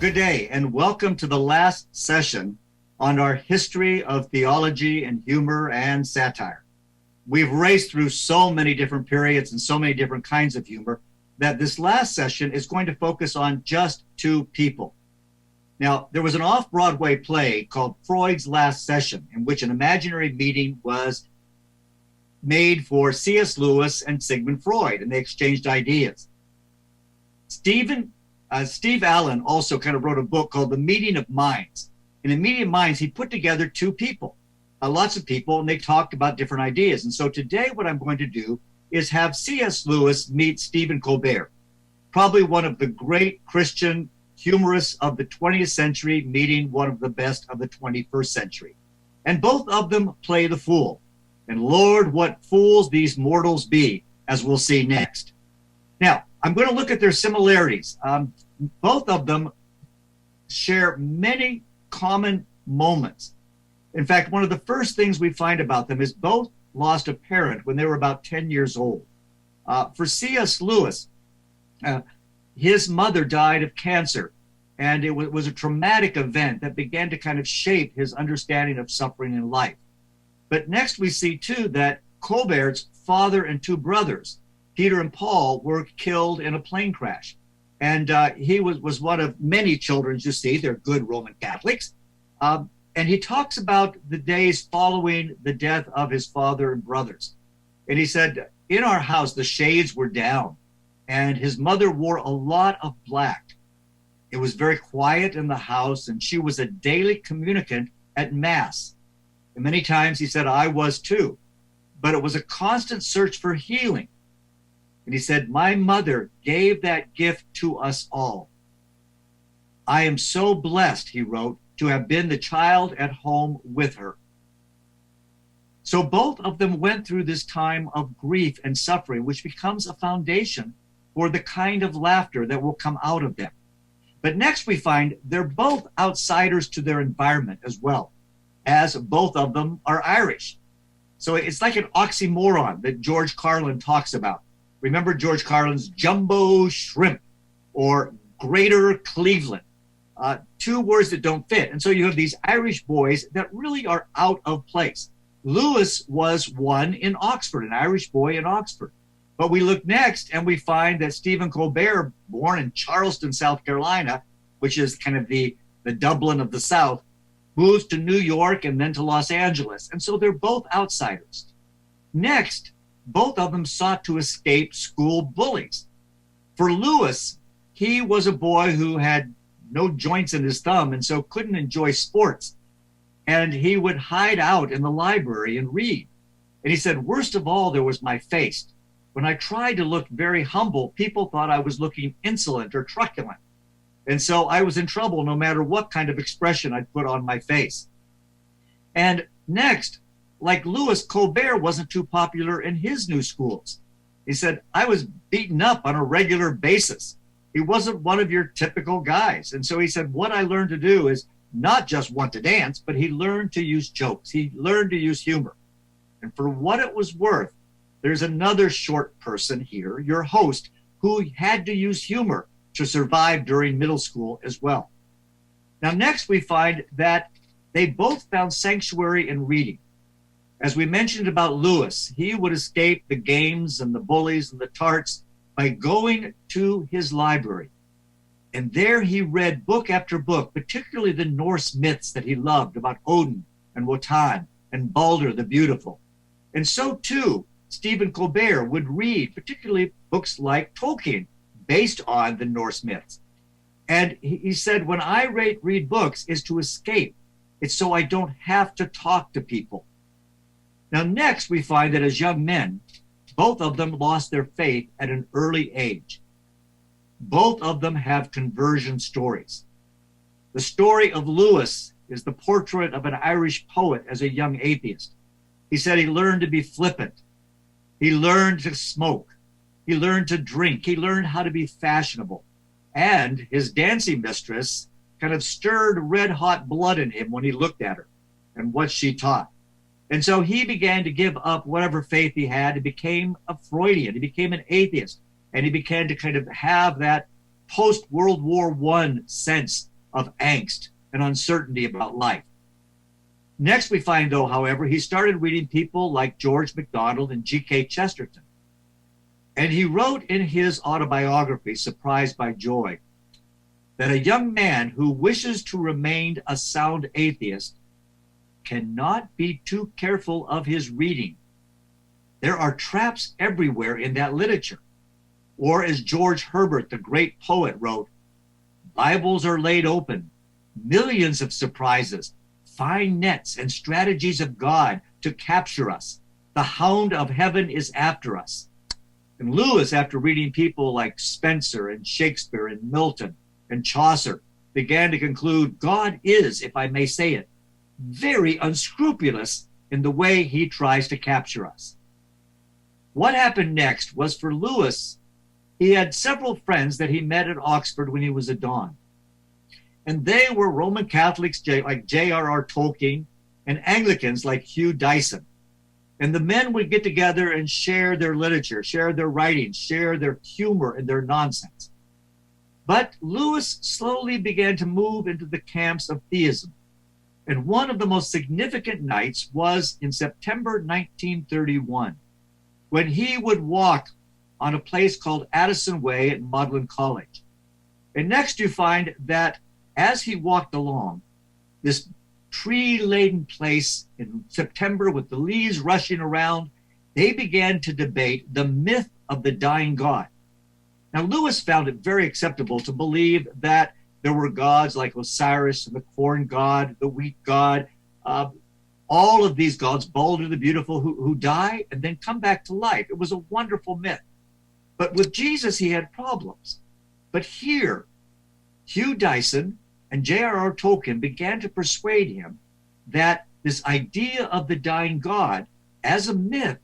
Good day, and welcome to the last session on our history of theology and humor and satire. We've raced through so many different periods and so many different kinds of humor that this last session is going to focus on just two people. Now, there was an off-Broadway play called Freud's Last Session, in which an imaginary meeting was made for C.S. Lewis and Sigmund Freud, and they exchanged ideas. Steve Allen also kind of wrote a book called The Meeting of Minds. In The Meeting of Minds, he put together two people, lots of people, and they talked about different ideas. And so today what I'm going to do is have C.S. Lewis meet Stephen Colbert, probably one of the great Christian humorists of the 20th century, meeting one of the best of the 21st century. And both of them play the fool. And Lord, what fools these mortals be, as we'll see next. Now, I'm going to look at their similarities. Both of them share many common moments. In fact, one of the first things we find about them is both lost a parent when they were about 10 years old. For C.S. Lewis, his mother died of cancer, and it was a traumatic event that began to kind of shape his understanding of suffering in life. But next we see, too, that Colbert's father and two brothers, Peter and Paul, were killed in a plane crash. And he was one of many children, you see. They're good Roman Catholics. And he talks about the days following the death of his father and brothers. And he said, in our house, the shades were down, and his mother wore a lot of black. It was very quiet in the house, and she was a daily communicant at Mass. And many times he said, I was too. But it was a constant search for healing. And he said, my mother gave that gift to us all. I am so blessed, he wrote, to have been the child at home with her. So both of them went through this time of grief and suffering, which becomes a foundation for the kind of laughter that will come out of them. But next we find they're both outsiders to their environment as well, as both of them are Irish. So it's like an oxymoron that George Carlin talks about. Remember George Carlin's Jumbo Shrimp or Greater Cleveland, two words that don't fit. And so you have these Irish boys that really are out of place. Lewis was one in Oxford, an Irish boy in Oxford. But we look next and we find that Stephen Colbert, born in Charleston, South Carolina, which is kind of the Dublin of the South, moves to New York and then to Los Angeles. And so they're both outsiders. Next, both of them sought to escape school bullies. For Lewis, he was a boy who had no joints in his thumb and so couldn't enjoy sports. And he would hide out in the library and read. And he said, worst of all, there was my face. When I tried to look very humble, people thought I was looking insolent or truculent. And so I was in trouble no matter what kind of expression I'd put on my face. And next, like Lewis, Colbert wasn't too popular in his new schools. He said, I was beaten up on a regular basis. He wasn't one of your typical guys. And so he said, what I learned to do is not just want to dance, but he learned to use jokes. He learned to use humor. And for what it was worth, there's another short person here, your host, who had to use humor to survive during middle school as well. Now, next we find that they both found sanctuary in reading. As we mentioned about Lewis, he would escape the games and the bullies and the tarts by going to his library. And there he read book after book, particularly the Norse myths that he loved about Odin and Wotan and Balder the Beautiful. And so too, Stephen Colbert would read particularly books like Tolkien, based on the Norse myths. And he said, when I read books is to escape. It's so I don't have to talk to people. Now, next, we find that as young men, both of them lost their faith at an early age. Both of them have conversion stories. The story of Lewis is the portrait of an Irish poet as a young atheist. He said he learned to be flippant. He learned to smoke. He learned to drink. He learned how to be fashionable. And his dancing mistress kind of stirred red hot blood in him when he looked at her and what she taught. And so he began to give up whatever faith he had. He became a Freudian. He became an atheist. And he began to kind of have that post-World War I sense of angst and uncertainty about life. Next, we find, though, however, he started reading people like George MacDonald and G.K. Chesterton. And he wrote in his autobiography, Surprised by Joy, that a young man who wishes to remain a sound atheist cannot be too careful of his reading. There are traps everywhere in that literature. Or as George Herbert, the great poet, wrote, Bibles are laid open, millions of surprises, fine nets and strategies of God to capture us. The hound of heaven is after us. And Lewis, after reading people like Spencer and Shakespeare and Milton and Chaucer, began to conclude God is, if I may say it, very unscrupulous in the way he tries to capture us. What happened next was, for Lewis, he had several friends that he met at Oxford when he was a don. And they were Roman Catholics like J.R.R. Tolkien and Anglicans like Hugh Dyson. And the men would get together and share their literature, share their writings, share their humor and their nonsense. But Lewis slowly began to move into the camps of theism. And one of the most significant nights was in September 1931, when he would walk on a place called Addison Way at Magdalen College. And next you find that as he walked along this tree-laden place in September with the leaves rushing around, they began to debate the myth of the dying God. Now, Lewis found it very acceptable to believe that there were gods like Osiris and the corn god, the wheat god, all of these gods, Balder the Beautiful, who die and then come back to life. It was a wonderful myth. But with Jesus, he had problems. But here, Hugh Dyson and J.R.R. Tolkien began to persuade him that this idea of the dying God as a myth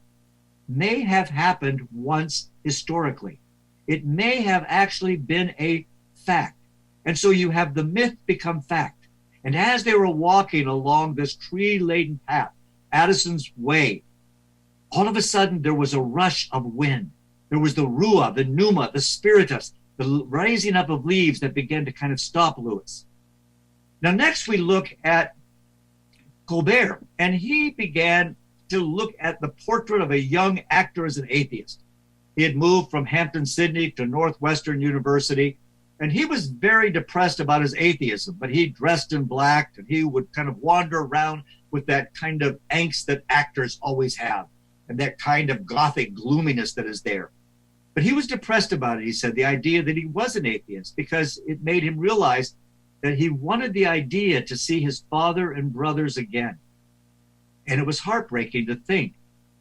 may have happened once historically. It may have actually been a fact. And so you have the myth become fact. And as they were walking along this tree-laden path, Addison's Way, all of a sudden there was a rush of wind. There was the Ruah, the Pneuma, the Spiritus, the raising up of leaves that began to kind of stop Lewis. Now, next we look at Colbert, and he began to look at the portrait of a young actor as an atheist. He had moved from Hampton, Sydney to Northwestern University, and he was very depressed about his atheism, but he dressed in black, and he would kind of wander around with that kind of angst that actors always have, and that kind of gothic gloominess that is there. But he was depressed about it, he said, the idea that he was an atheist, because it made him realize that he wanted the idea to see his father and brothers again. And it was heartbreaking to think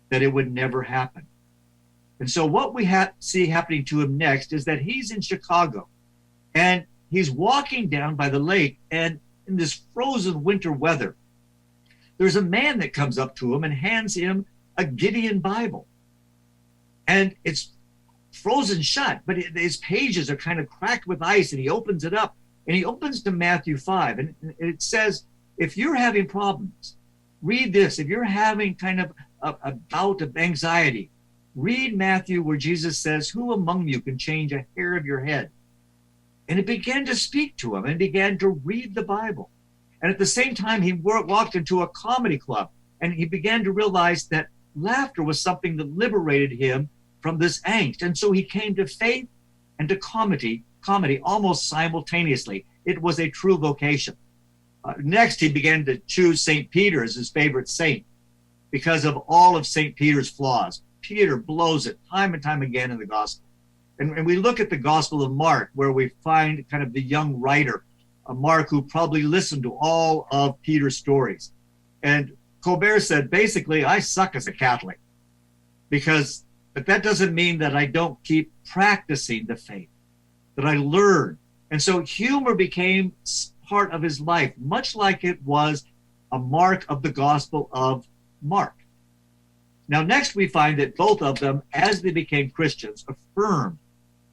that it would never happen. And so what we see happening to him next is that he's in Chicago, and he's walking down by the lake, and in this frozen winter weather, there's a man that comes up to him and hands him a Gideon Bible. And it's frozen shut, but his pages are kind of cracked with ice, and he opens it up, and he opens to Matthew 5, and it says, if you're having problems, read this. If you're having kind of a bout of anxiety, read Matthew, where Jesus says, who among you can change a hair of your head? And it began to speak to him and began to read the Bible. And at the same time, he walked into a comedy club, and he began to realize that laughter was something that liberated him from this angst. And so he came to faith and to comedy almost simultaneously. It was a true vocation. Next, he began to choose St. Peter as his favorite saint because of all of St. Peter's flaws. Peter blows it time and time again in the gospel. And we look at the Gospel of Mark, where we find kind of the young writer, Mark, who probably listened to all of Peter's stories. And Colbert said, basically, I suck as a Catholic, but that doesn't mean that I don't keep practicing the faith, that I learn. And so humor became part of his life, much like it was a mark of the Gospel of Mark. Now, next we find that both of them, as they became Christians, affirmed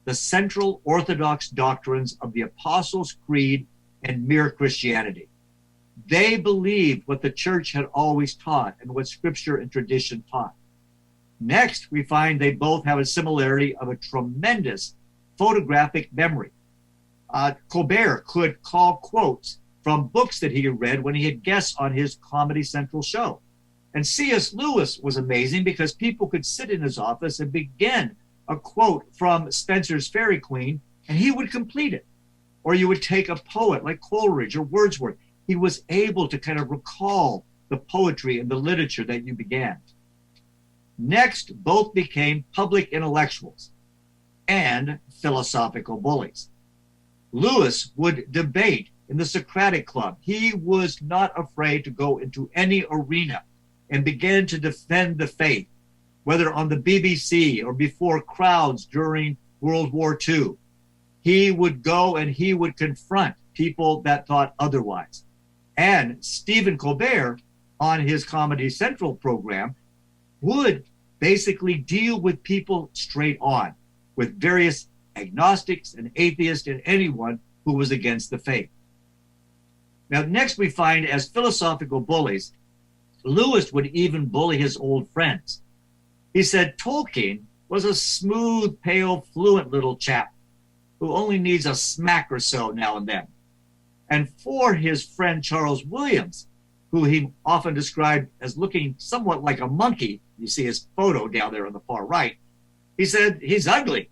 the central orthodox doctrines of the Apostles' Creed and mere Christianity. They believed what the church had always taught and what scripture and tradition taught. Next, we find they both have a similarity of a tremendous photographic memory. Colbert could call quotes from books that he had read when he had guests on his Comedy Central show. And C.S. Lewis was amazing because people could sit in his office and begin a quote from Spenser's Faerie Queene, and he would complete it. Or you would take a poet like Coleridge or Wordsworth. He was able to kind of recall the poetry and the literature that you began. Next, both became public intellectuals and philosophical bullies. Lewis would debate in the Socratic Club. He was not afraid to go into any arena and begin to defend the faith, whether on the BBC or before crowds during World War II. He would go and he would confront people that thought otherwise. And Stephen Colbert, on his Comedy Central program, would basically deal with people straight on, with various agnostics and atheists and anyone who was against the faith. Now, next we find as philosophical bullies, Lewis would even bully his old friends. He said Tolkien was a smooth, pale, fluent little chap who only needs a smack or so now and then. And for his friend Charles Williams, who he often described as looking somewhat like a monkey, you see his photo down there on the far right, he said he's ugly.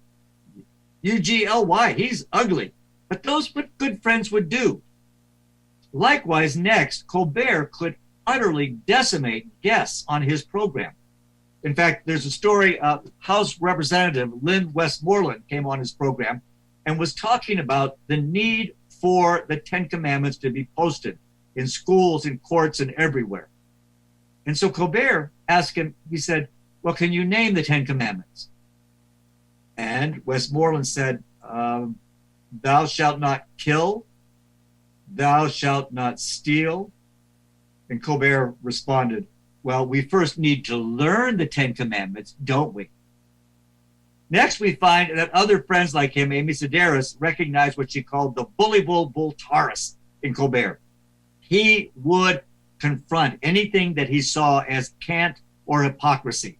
U-G-L-Y, he's ugly. But those what good friends would do. Likewise, next, Colbert could utterly decimate guests on his program. In fact, there's a story, House Representative Lynn Westmoreland came on his program and was talking about the need for the Ten Commandments to be posted in schools, in courts, and everywhere. And so Colbert asked him, he said, well, can you name the Ten Commandments? And Westmoreland said, thou shalt not kill, thou shalt not steal. And Colbert responded, well, we first need to learn the Ten Commandments, don't we? Next, we find that other friends like him, Amy Sedaris, recognized what she called the bully bull Taurus in Colbert. He would confront anything that he saw as cant or hypocrisy.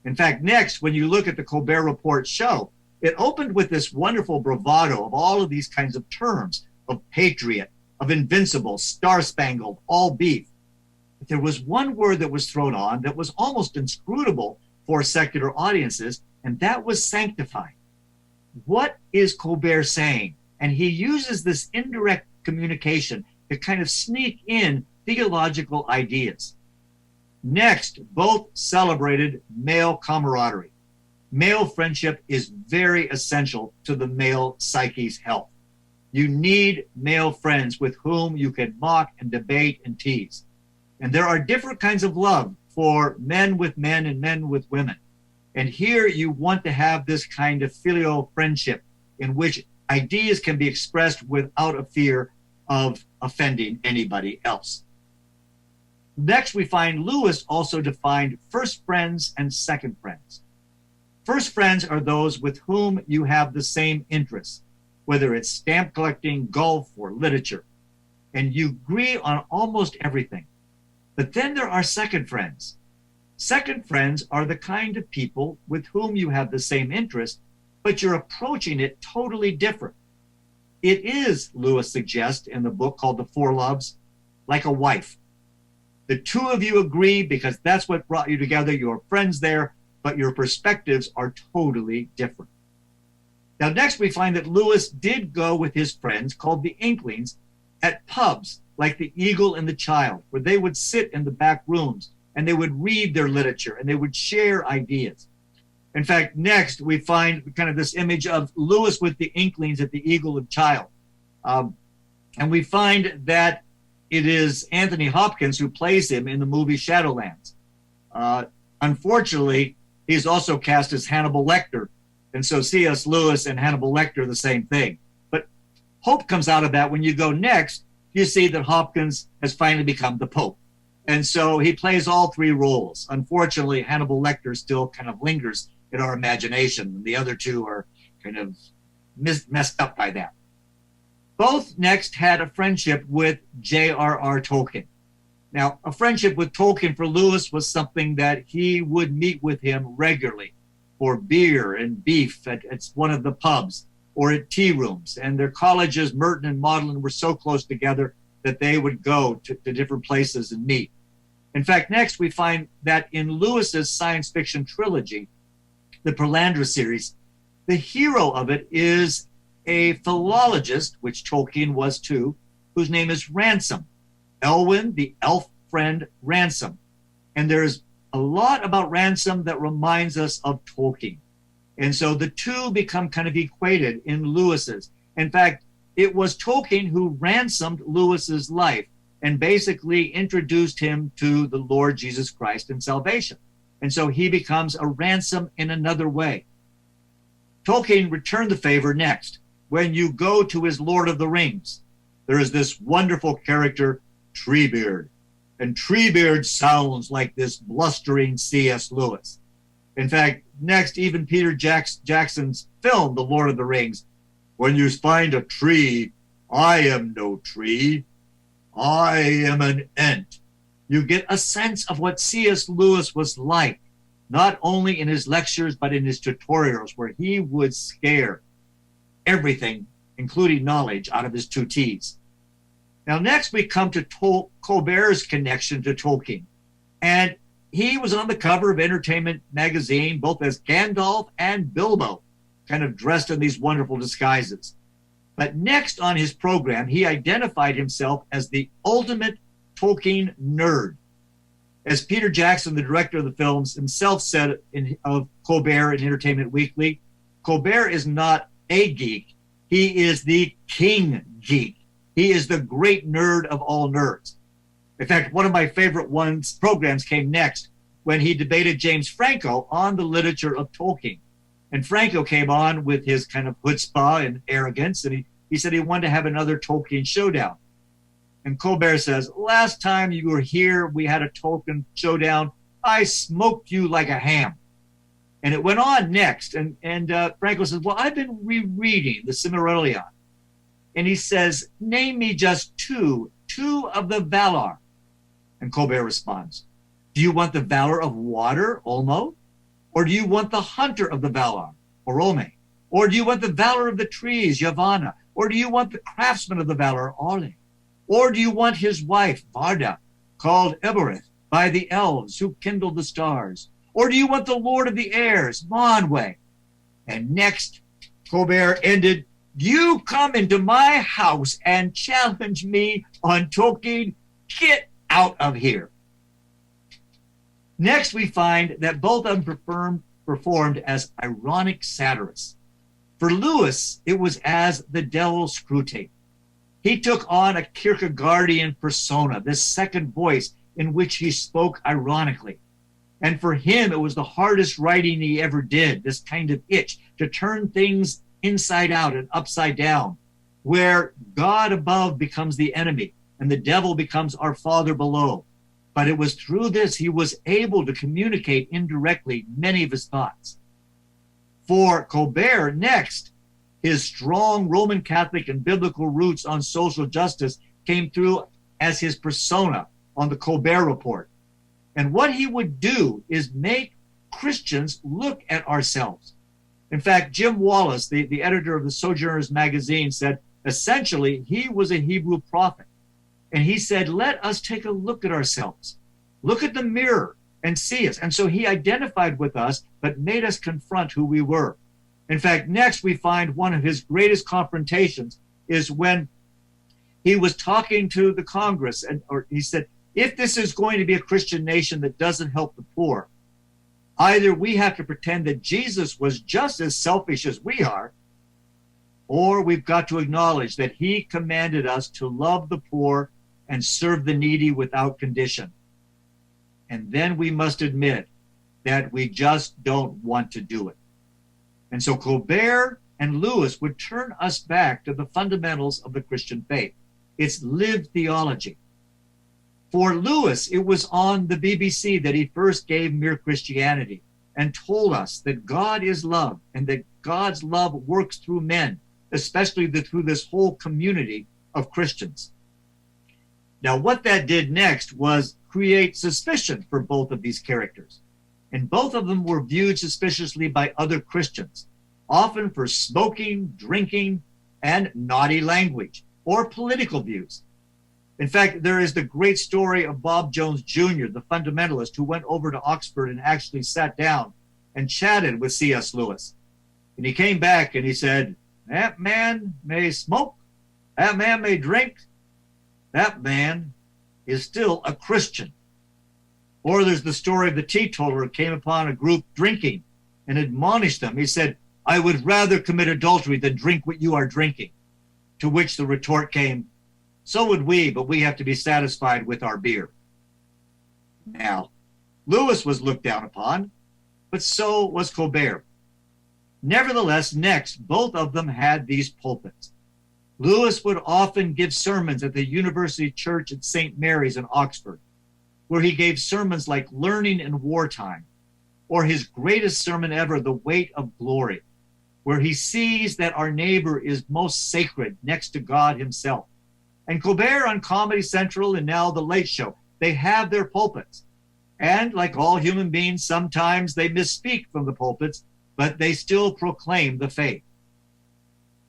In fact, next, when you look at the Colbert Report show, it opened with this wonderful bravado of all of these kinds of terms, of patriot, of invincible, star-spangled, all beef. But there was one word that was thrown on that was almost inscrutable for secular audiences, and that was sanctified. What is Colbert saying? And he uses this indirect communication to kind of sneak in theological ideas. Next, both celebrated male camaraderie. Male friendship is very essential to the male psyche's health. You need male friends with whom you can mock and debate and tease. And there are different kinds of love for men with men and men with women. And here you want to have this kind of filial friendship in which ideas can be expressed without a fear of offending anybody else. Next, we find Lewis also defined first friends and second friends. First friends are those with whom you have the same interests, whether it's stamp collecting, golf, or literature, and you agree on almost everything. But then there are second friends. Second friends are the kind of people with whom you have the same interest, but you're approaching it totally different. It is, Lewis suggests in the book called The Four Loves, like a wife. The two of you agree because that's what brought you together. You're friends there, but your perspectives are totally different. Now, next we find that Lewis did go with his friends called the Inklings at pubs like the Eagle and the Child, where they would sit in the back rooms and they would read their literature and they would share ideas. In fact, next we find kind of this image of Lewis with the Inklings at the Eagle and Child. And we find that it is Anthony Hopkins who plays him in the movie Shadowlands. Unfortunately, he's also cast as Hannibal Lecter. And so C.S. Lewis and Hannibal Lecter are the same thing. But hope comes out of that. When you go next, you see that Hopkins has finally become the Pope. And so he plays all three roles. Unfortunately, Hannibal Lecter still kind of lingers in our imagination. The other two are kind of messed up by that. Both next had a friendship with J.R.R. Tolkien. Now, a friendship with Tolkien for Lewis was something that he would meet with him regularly for beer and beef at one of the pubs, or at tea rooms. And their colleges, Merton and Magdalen, were so close together that they would go to different places and meet. In fact, next we find that in Lewis's science fiction trilogy, the Pelandra series, the hero of it is a philologist, which Tolkien was too, whose name is Ransom. Elwyn, the elf friend Ransom. And there's a lot about Ransom that reminds us of Tolkien. And so the two become kind of equated in Lewis's. In fact, it was Tolkien who ransomed Lewis's life and basically introduced him to the Lord Jesus Christ and salvation. And so he becomes a ransom in another way. Tolkien returned the favor next. When you go to his Lord of the Rings, there is this wonderful character, Treebeard. And Treebeard sounds like this blustering C.S. Lewis. In fact, next, even Peter Jackson's film, The Lord of the Rings, when you find a tree, I am no tree, I am an ent. You get a sense of what C.S. Lewis was like, not only in his lectures, but in his tutorials, where he would scare everything, including knowledge, out of his two T's. Now, next we come to Colbert's connection to Tolkien. And he was on the cover of Entertainment magazine, both as Gandalf and Bilbo, kind of dressed in these wonderful disguises. But next on his program, he identified himself as the ultimate Tolkien nerd. As Peter Jackson, the director of the films, himself said of Colbert in Entertainment Weekly, Colbert is not a geek, he is the king geek. He is the great nerd of all nerds. In fact, one of my favorite programs came next when he debated James Franco on the literature of Tolkien. And Franco came on with his kind of chutzpah and arrogance, and he said he wanted to have another Tolkien showdown. And Colbert says, last time you were here, we had a Tolkien showdown. I smoked you like a ham. And it went on next. And Franco says, well, I've been rereading the Silmarillion. And he says, name me just two of the Valar. And Colbert responds, do you want the valor of water, Olmo? Or do you want the hunter of the Valar, Orome? Or do you want the valor of the trees, Yavanna? Or do you want the craftsman of the Valar, Ole? Or do you want his wife, Varda, called Ebereth by the elves who kindled the stars? Or do you want the Lord of the Airs, Manwë? And next, Colbert ended, you come into my house and challenge me on Tolkien, get out of here. Next, we find that both of them performed as ironic satirists. For Lewis, it was as the devil Screwtape. He took on a Kierkegaardian persona, this second voice in which he spoke ironically. And for him, it was the hardest writing he ever did, this kind of itch to turn things inside out and upside down, where God above becomes the enemy and the devil becomes our father below. But it was through this he was able to communicate indirectly many of his thoughts. For Colbert, next, his strong Roman Catholic and biblical roots on social justice came through as his persona on the Colbert Report. And what he would do is make Christians look at ourselves. In fact, Jim Wallace, the editor of the Sojourners magazine, said essentially he was a Hebrew prophet. And he said, let us take a look at ourselves. Look at the mirror and see us. And so he identified with us, but made us confront who we were. In fact, next we find one of his greatest confrontations is when he was talking to the Congress, or he said, if this is going to be a Christian nation that doesn't help the poor, either we have to pretend that Jesus was just as selfish as we are, or we've got to acknowledge that he commanded us to love the poor and serve the needy without condition. And then we must admit that we just don't want to do it. And so Colbert and Lewis would turn us back to the fundamentals of the Christian faith. It's lived theology. For Lewis, it was on the BBC that he first gave Mere Christianity and told us that God is love and that God's love works through men, especially through this whole community of Christians. Now, what that did next was create suspicion for both of these characters. And both of them were viewed suspiciously by other Christians. often for smoking, drinking, and naughty language, or political views. In fact, there is the great story of Bob Jones Jr., the fundamentalist, who went over to Oxford and actually sat down and chatted with C.S. Lewis. And he came back and he said, that man may smoke, that man may drink, that man is still a Christian. Or there's the story of the teetotaler who came upon a group drinking and admonished them. He said, I would rather commit adultery than drink what you are drinking. To which the retort came, so would we, but we have to be satisfied with our beer. Now, Lewis was looked down upon, but so was Colbert. Nevertheless, next, both of them had these pulpits. Lewis would often give sermons at the University Church at St. Mary's in Oxford, where he gave sermons like Learning in Wartime, or his greatest sermon ever, The Weight of Glory, where he sees that our neighbor is most sacred next to God himself. And Colbert on Comedy Central and now The Late Show, they have their pulpits. And like all human beings, sometimes they misspeak from the pulpits, but they still proclaim the faith.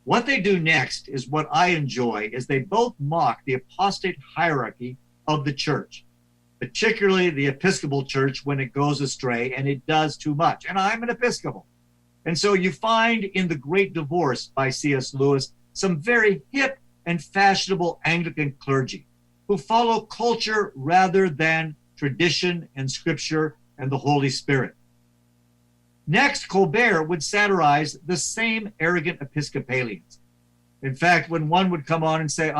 What they do next is what I enjoy, is they both mock the apostate hierarchy of the church, particularly the Episcopal Church when it goes astray and it does too much. And I'm an Episcopal. And so you find in The Great Divorce by C.S. Lewis some very hip and fashionable Anglican clergy who follow culture rather than tradition and scripture and the Holy Spirit. Next, Colbert would satirize the same arrogant Episcopalians. In fact, when one would come on and say,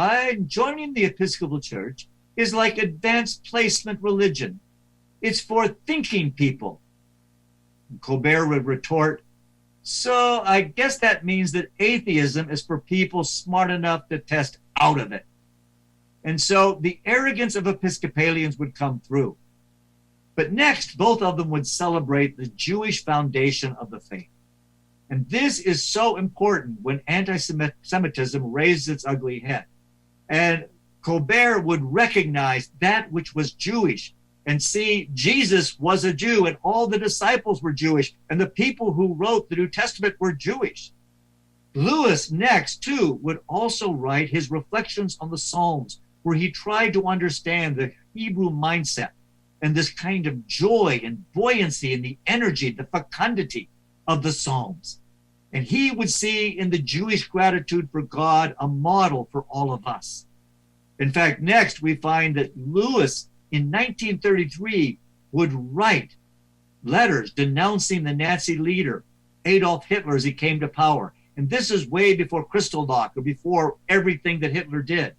joining the Episcopal Church is like advanced placement religion. It's for thinking people. And Colbert would retort, so I guess that means that atheism is for people smart enough to test out of it. And so the arrogance of Episcopalians would come through. But next, both of them would celebrate the Jewish foundation of the faith. And this is so important when anti-Semitism raises its ugly head. And Colbert would recognize that which was Jewish and see Jesus was a Jew and all the disciples were Jewish and the people who wrote the New Testament were Jewish. Lewis next, too, would also write his reflections on the Psalms, where he tried to understand the Hebrew mindset and this kind of joy and buoyancy and the energy, the fecundity of the Psalms. And he would see in the Jewish gratitude for God a model for all of us. In fact, next we find that Lewis in 1933 would write letters denouncing the Nazi leader, Adolf Hitler, as he came to power. And this is way before Kristallnacht, or before everything that Hitler did.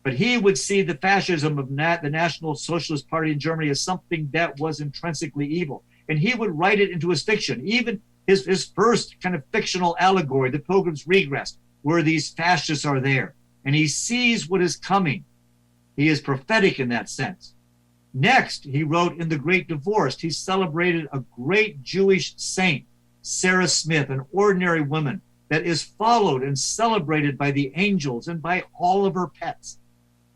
But he would see the fascism of the National Socialist Party in Germany as something that was intrinsically evil. And he would write it into his fiction. Even his first kind of fictional allegory, The Pilgrim's Regress, where these fascists are there. And he sees what is coming. He is prophetic in that sense. Next, he wrote in The Great Divorce, he celebrated a great Jewish saint, Sarah Smith, an ordinary woman that is followed and celebrated by the angels and by all of her pets.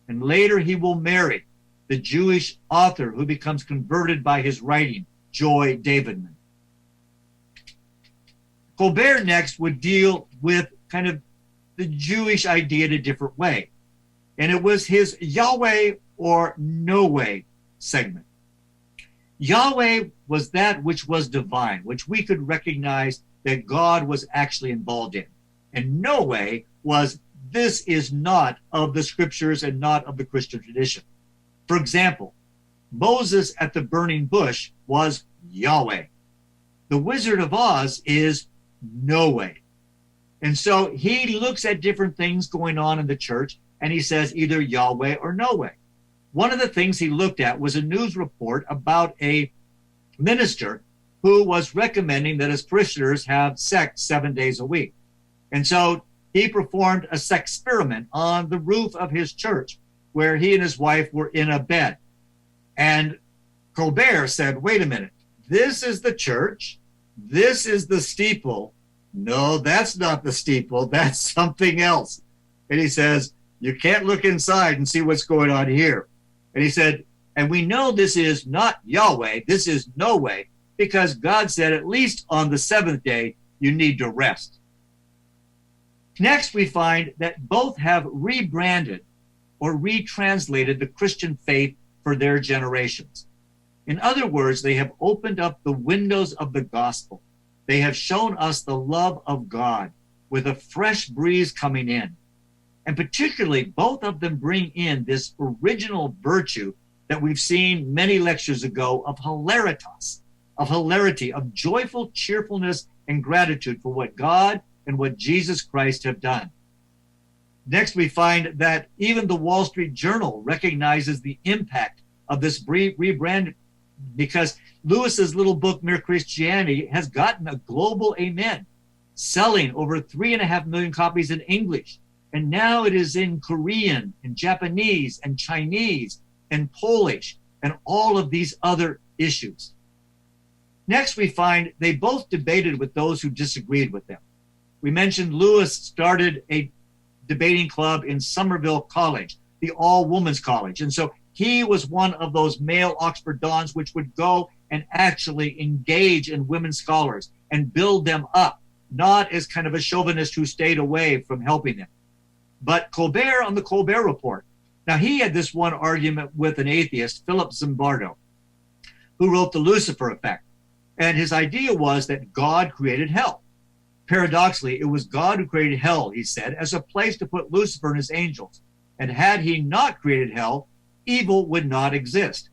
And later he will marry the Jewish author who becomes converted by his writing, Joy Davidman. Colbert next would deal with kind of the Jewish idea in a different way. And it was his Yahweh or No Way segment. Yahweh was that which was divine, which we could recognize that God was actually involved in. And No Way was, this is not of the scriptures and not of the Christian tradition. For example, Moses at the burning bush was Yahweh. The Wizard of Oz is No Way. And so he looks at different things going on in the church and he says either Yahweh or No Way. One of the things he looked at was a news report about a minister who was recommending that his parishioners have sex 7 days a week. And so he performed a sex experiment on the roof of his church where he and his wife were in a bed. And Colbert said, wait a minute, this is the church, this is the steeple. No, that's not the steeple, that's something else. And he says, you can't look inside and see what's going on here. And he said, and we know this is not Yahweh, this is No Way, because God said at least on the seventh day, you need to rest. Next, we find that both have rebranded or retranslated the Christian faith for their generations. In other words, they have opened up the windows of the gospel. They have shown us the love of God with a fresh breeze coming in. And particularly, both of them bring in this original virtue that we've seen many lectures ago of hilaritas, of hilarity, of joyful cheerfulness and gratitude for what God and what Jesus Christ have done. Next, we find that even the Wall Street Journal recognizes the impact of this rebrand, because Lewis's little book, Mere Christianity, has gotten a global amen, selling over 3.5 million copies in English. And now it is in Korean and Japanese and Chinese and Polish and all of these other issues. Next, we find they both debated with those who disagreed with them. We mentioned Lewis started a debating club in Somerville College, the all-women's college. And so he was one of those male Oxford dons which would go and actually engage in women scholars and build them up, not as kind of a chauvinist who stayed away from helping them. But Colbert on the Colbert Report, now he had this one argument with an atheist, Philip Zimbardo, who wrote The Lucifer Effect. And his idea was that God created hell. Paradoxically, it was God who created hell, he said, as a place to put Lucifer and his angels. And had he not created hell, evil would not exist.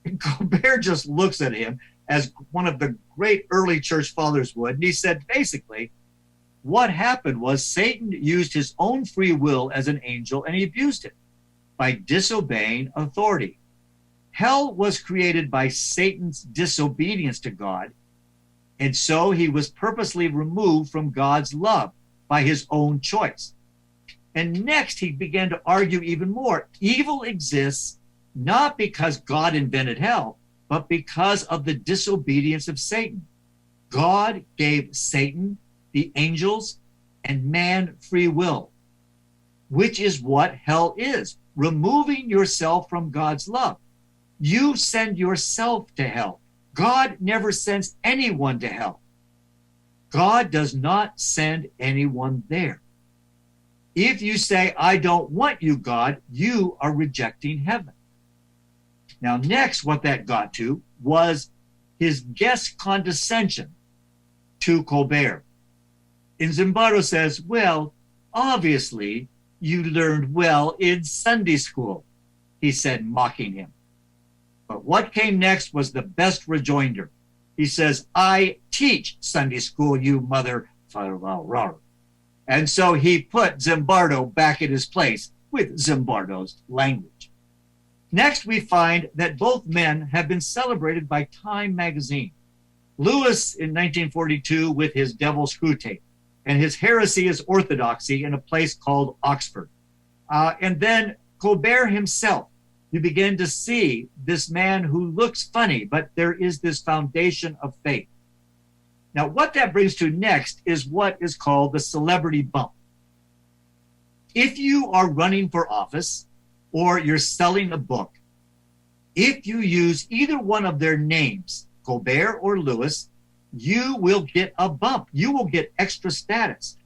And Colbert just looks at him as one of the great early church fathers would. And he said, basically, what happened was Satan used his own free will as an angel, and he abused it by disobeying authority. Hell was created by Satan's disobedience to God, and so he was purposely removed from God's love by his own choice. And next, he began to argue even more. Evil exists not because God invented hell, but because of the disobedience of Satan. God gave Satan, the angels, and man free will, which is what hell is, removing yourself from God's love. You send yourself to hell. God never sends anyone to hell. God does not send anyone there. If you say, I don't want you, God, you are rejecting heaven. Now, next, what that got to was his guest condescension to Colbert. And Zimbardo says, well, obviously, you learned well in Sunday school, he said, mocking him. But what came next was the best rejoinder. He says, I teach Sunday school, you mother. And so he put Zimbardo back in his place with Zimbardo's language. Next, we find that both men have been celebrated by Time magazine. Lewis in 1942 with his Devil's Screwtape, and his heresy is orthodoxy in a place called Oxford. And then Colbert himself, you begin to see this man who looks funny, but there is this foundation of faith. Now, what that brings to next is what is called the celebrity bump. If you are running for office or you're selling a book, if you use either one of their names, Colbert or Lewis, you will get a bump. You will get extra status.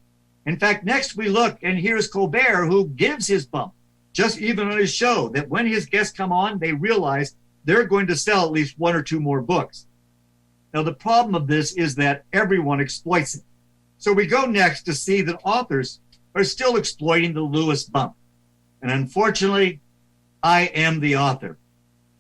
In fact, next we look, and here's Colbert who gives his bump, just even on his show, that when his guests come on, they realize they're going to sell at least 1 or 2 more books. Now, the problem of this is that everyone exploits it. So we go next to see that authors are still exploiting the Lewis bump. And unfortunately, I am the author.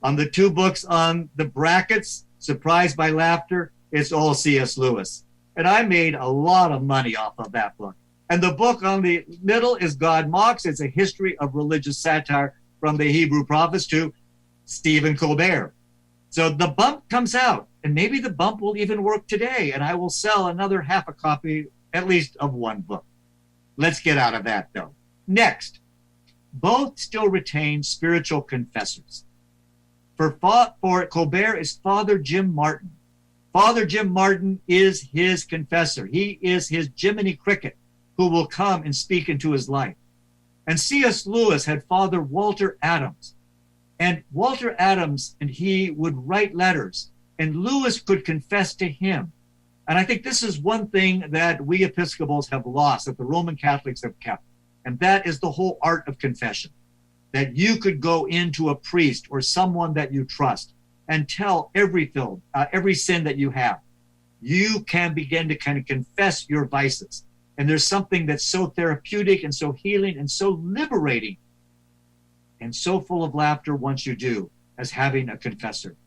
On the 2 books on the brackets, Surprised by Laughter, it's all C.S. Lewis. And I made a lot of money off of that book. And the book on the middle is God Mocks. It's a history of religious satire from the Hebrew prophets to Stephen Colbert. So the bump comes out, and maybe the bump will even work today, and I will sell another half a copy, at least, of 1 book. Let's get out of that, though. Next, both still retain spiritual confessors. For Colbert is Father Jim Martin. Father Jim Martin is his confessor. He is his Jiminy Cricket, who will come and speak into his life. And C.S. Lewis had Father Walter Adams. And Walter Adams and he would write letters, and Lewis could confess to him. And I think this is one thing that we Episcopals have lost, that the Roman Catholics have kept. And that is the whole art of confession. That you could go into a priest or someone that you trust and tell every sin that you have. You can begin to kind of confess your vices. And there's something that's so therapeutic and so healing and so liberating and so full of laughter once you do, as having a confessor.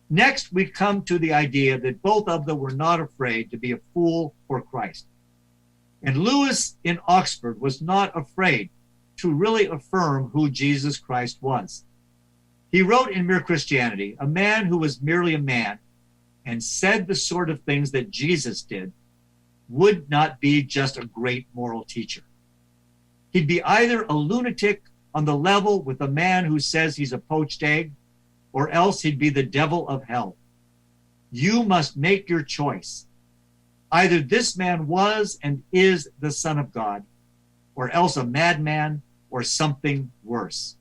Next, we come to the idea that both of them were not afraid to be a fool for Christ. And Lewis in Oxford was not afraid to really affirm who Jesus Christ was. He wrote in Mere Christianity, a man who was merely a man and said the sort of things that Jesus did would not be just a great moral teacher. He'd be either a lunatic on the level with a man who says he's a poached egg, or else he'd be the devil of hell. You must make your choice. Either this man was and is the Son of God, or else a madman or something worse.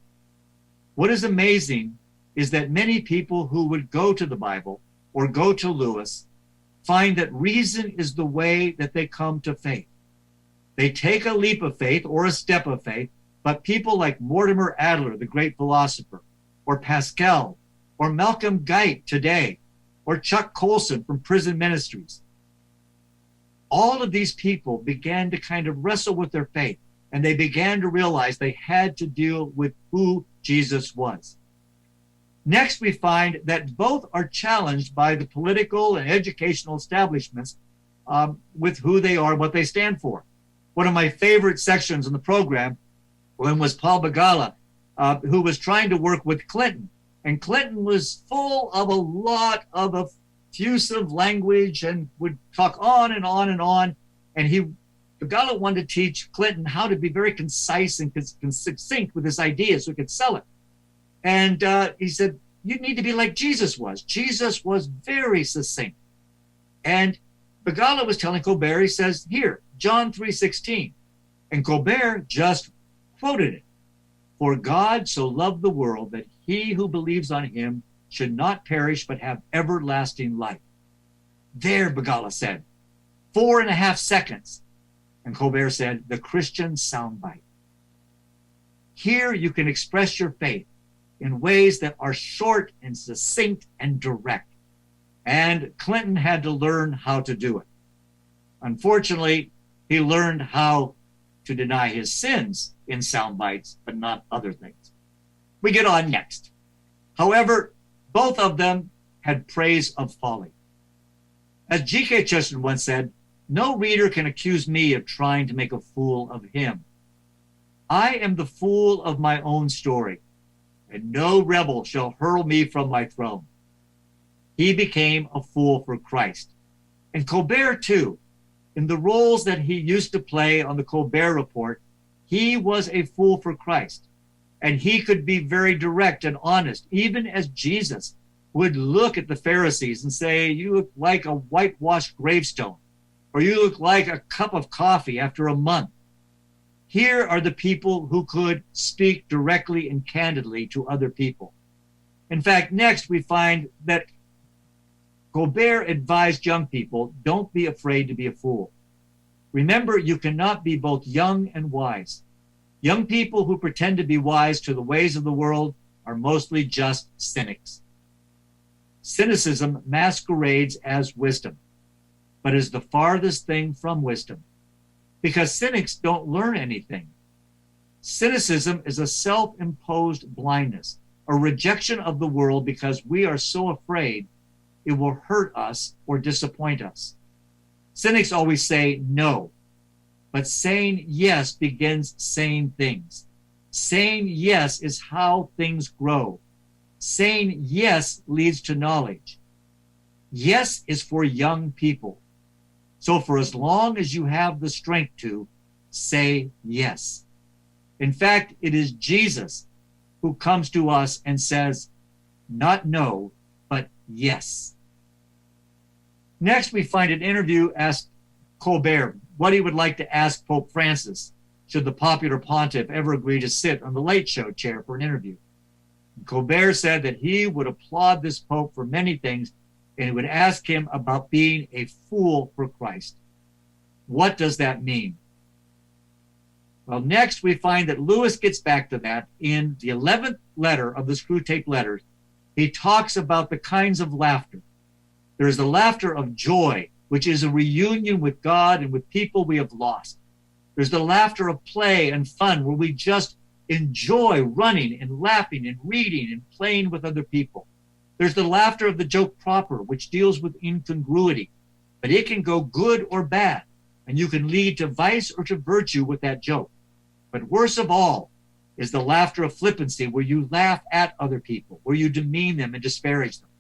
What is amazing is that many people who would go to the Bible or go to Lewis find that reason is the way that they come to faith. They take a leap of faith or a step of faith, but people like Mortimer Adler, the great philosopher, or Pascal, or Malcolm Guite today, or Chuck Colson from Prison Ministries, all of these people began to kind of wrestle with their faith, and they began to realize they had to deal with who Jesus was. Next, we find that both are challenged by the political and educational establishments with who they are, what they stand for. One of my favorite sections in the program was Paul Begala, who was trying to work with Clinton. And Clinton was full of a lot of effusive language and would talk on and on and on. And Begala wanted to teach Clinton how to be very concise and succinct with his ideas so he could sell it. And he said, you need to be like Jesus was. Jesus was very succinct. And Begala was telling Colbert, he says, here, John 3:16. And Colbert just quoted it. For God so loved the world that he who believes on him should not perish but have everlasting life. There, Begala said, 4.5 seconds. And Colbert said, the Christian soundbite. Here you can express your faith in ways that are short and succinct and direct. And Clinton had to learn how to do it. Unfortunately, he learned how to deny his sins in sound bites, but not other things. We get on next. However, both of them had praise of folly. As G.K. Chesterton once said, no reader can accuse me of trying to make a fool of him. I am the fool of my own story, and no rebel shall hurl me from my throne. He became a fool for Christ. And Colbert, too, in the roles that he used to play on the Colbert Report, he was a fool for Christ. And he could be very direct and honest, even as Jesus would look at the Pharisees and say, you look like a whitewashed gravestone, or you look like a cup of coffee after a month. Here are the people who could speak directly and candidly to other people. In fact, next we find that Colbert advised young people, don't be afraid to be a fool. Remember, you cannot be both young and wise. Young people who pretend to be wise to the ways of the world are mostly just cynics. Cynicism masquerades as wisdom, but is the farthest thing from wisdom, because cynics don't learn anything. Cynicism is a self-imposed blindness, a rejection of the world because we are so afraid it will hurt us or disappoint us. Cynics always say no, but saying yes begins saying things. Saying yes is how things grow. Saying yes leads to knowledge. Yes is for young people. So for as long as you have the strength to, say yes. In fact, it is Jesus who comes to us and says, not no, but yes. Next, we find an interview asked Colbert what he would like to ask Pope Francis should the popular pontiff ever agree to sit on the Late Show chair for an interview. And Colbert said that he would applaud this pope for many things, and he would ask him about being a fool for Christ. What does that mean? Well, next we find that Lewis gets back to that in the 11th letter of the Screwtape Letters. He talks about the kinds of laughter. There's the laughter of joy, which is a reunion with God and with people we have lost. There's the laughter of play and fun, where we just enjoy running and laughing and reading and playing with other people. There's the laughter of the joke proper, which deals with incongruity, but it can go good or bad, and you can lead to vice or to virtue with that joke. But worst of all is the laughter of flippancy, where you laugh at other people, where you demean them and disparage them.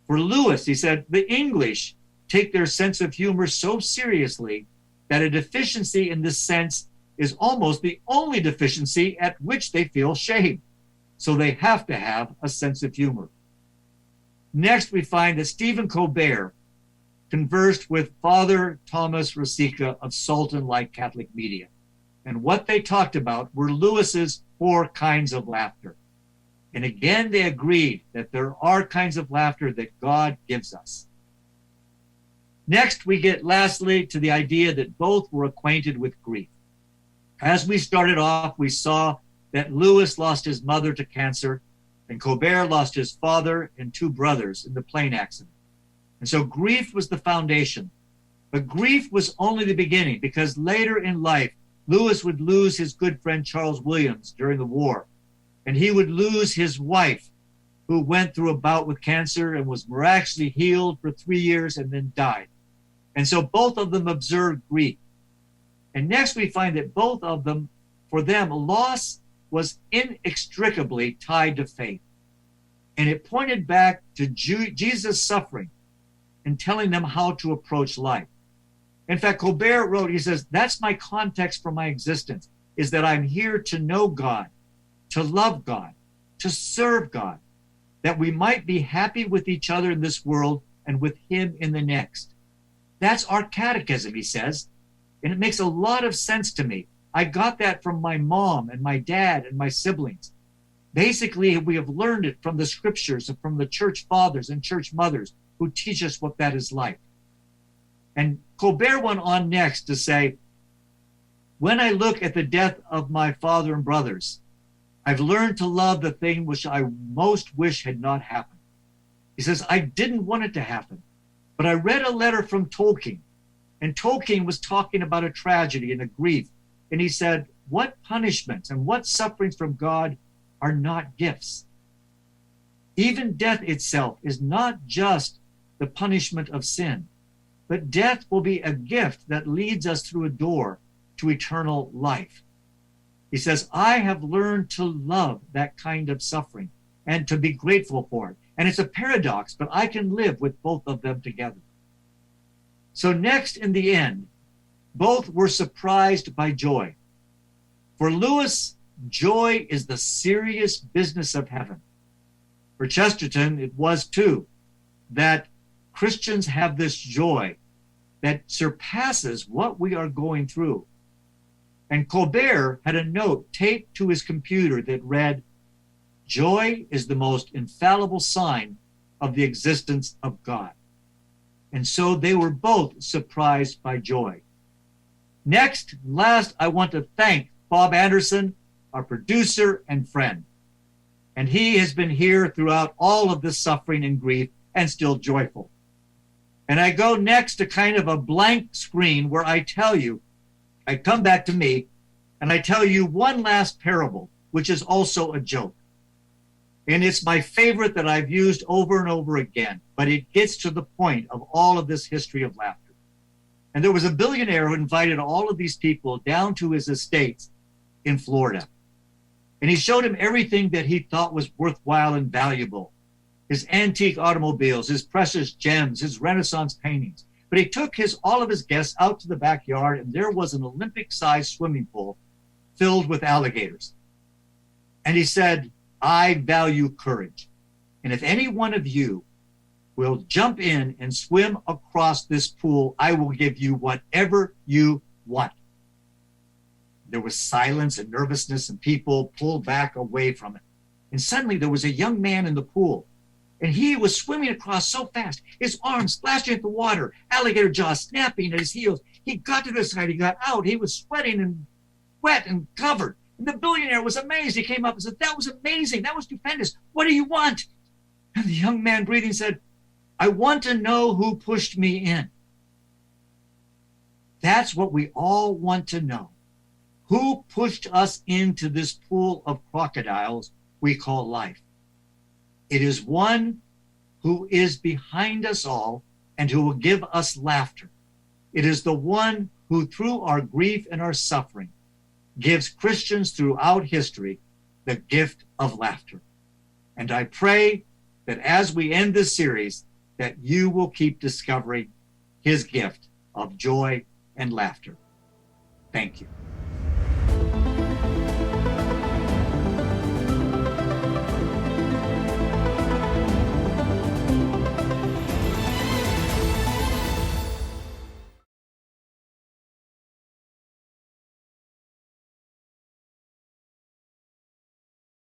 For Lewis, he said, the English take their sense of humor so seriously that a deficiency in this sense is almost the only deficiency at which they feel shame. So they have to have a sense of humor. Next, we find that Stephen Colbert conversed with Father Thomas Rosica of Sultan Light Catholic Media. And what they talked about were Lewis's 4 kinds of laughter. And again, they agreed that there are kinds of laughter that God gives us. Next, we get lastly to the idea that both were acquainted with grief. As we started off, we saw that Lewis lost his mother to cancer, and Colbert lost his father and 2 brothers in the plane accident. And so grief was the foundation. But grief was only the beginning, because later in life, Lewis would lose his good friend Charles Williams during the war. And he would lose his wife, who went through a bout with cancer and was miraculously healed for 3 years and then died. And so both of them observed grief. And next we find that both of them, for them, loss was inextricably tied to faith. And it pointed back to Jesus' suffering and telling them how to approach life. In fact, Colbert wrote, he says, that's my context for my existence, is that I'm here to know God, to love God, to serve God, that we might be happy with each other in this world and with him in the next. That's our catechism, he says, and it makes a lot of sense to me. I got that from my mom and my dad and my siblings. Basically, we have learned it from the scriptures and from the church fathers and church mothers who teach us what that is like. And Colbert went on next to say, when I look at the death of my father and brothers, I've learned to love the thing which I most wish had not happened. He says, I didn't want it to happen, but I read a letter from Tolkien, and Tolkien was talking about a tragedy and a grief. And he said, what punishments and what sufferings from God are not gifts? Even death itself is not just the punishment of sin, but death will be a gift that leads us through a door to eternal life. He says, I have learned to love that kind of suffering and to be grateful for it. And it's a paradox, but I can live with both of them together. So next, in the end, both were surprised by joy. For Lewis, joy is the serious business of heaven. For Chesterton, it was too, that Christians have this joy that surpasses what we are going through. And Colbert had a note taped to his computer that read, joy is the most infallible sign of the existence of God. And so they were both surprised by joy. Next, last, I want to thank Bob Anderson, our producer and friend. And he has been here throughout all of this suffering and grief and still joyful. And I go next to kind of a blank screen where I tell you, I come back to me and I tell you one last parable, which is also a joke. And it's my favorite that I've used over and over again, but it gets to the point of all of this history of laughter. And there was a billionaire who invited all of these people down to his estates in Florida. And he showed him everything that he thought was worthwhile and valuable. His antique automobiles, his precious gems, his Renaissance paintings. But he took all of his guests out to the backyard, and there was an Olympic-sized swimming pool filled with alligators. And he said, I value courage. And if any one of you will jump in and swim across this pool, I will give you whatever you want. There was silence and nervousness, and people pulled back away from it. And suddenly there was a young man in the pool, And he was swimming across so fast, his arms splashing at the water, alligator jaws snapping at his heels. He got to the side, he got out, he was sweating and wet and covered. And the billionaire was amazed. He came up and said, "That was amazing. That was stupendous. What do you want?" And the young man, breathing, said, "I want to know who pushed me in." That's what we all want to know. Who pushed us into this pool of crocodiles we call life? It is one who is behind us all and who will give us laughter. It is the one who, through our grief and our suffering, gives Christians throughout history the gift of laughter. And I pray that as we end this series, that you will keep discovering his gift of joy and laughter. Thank you.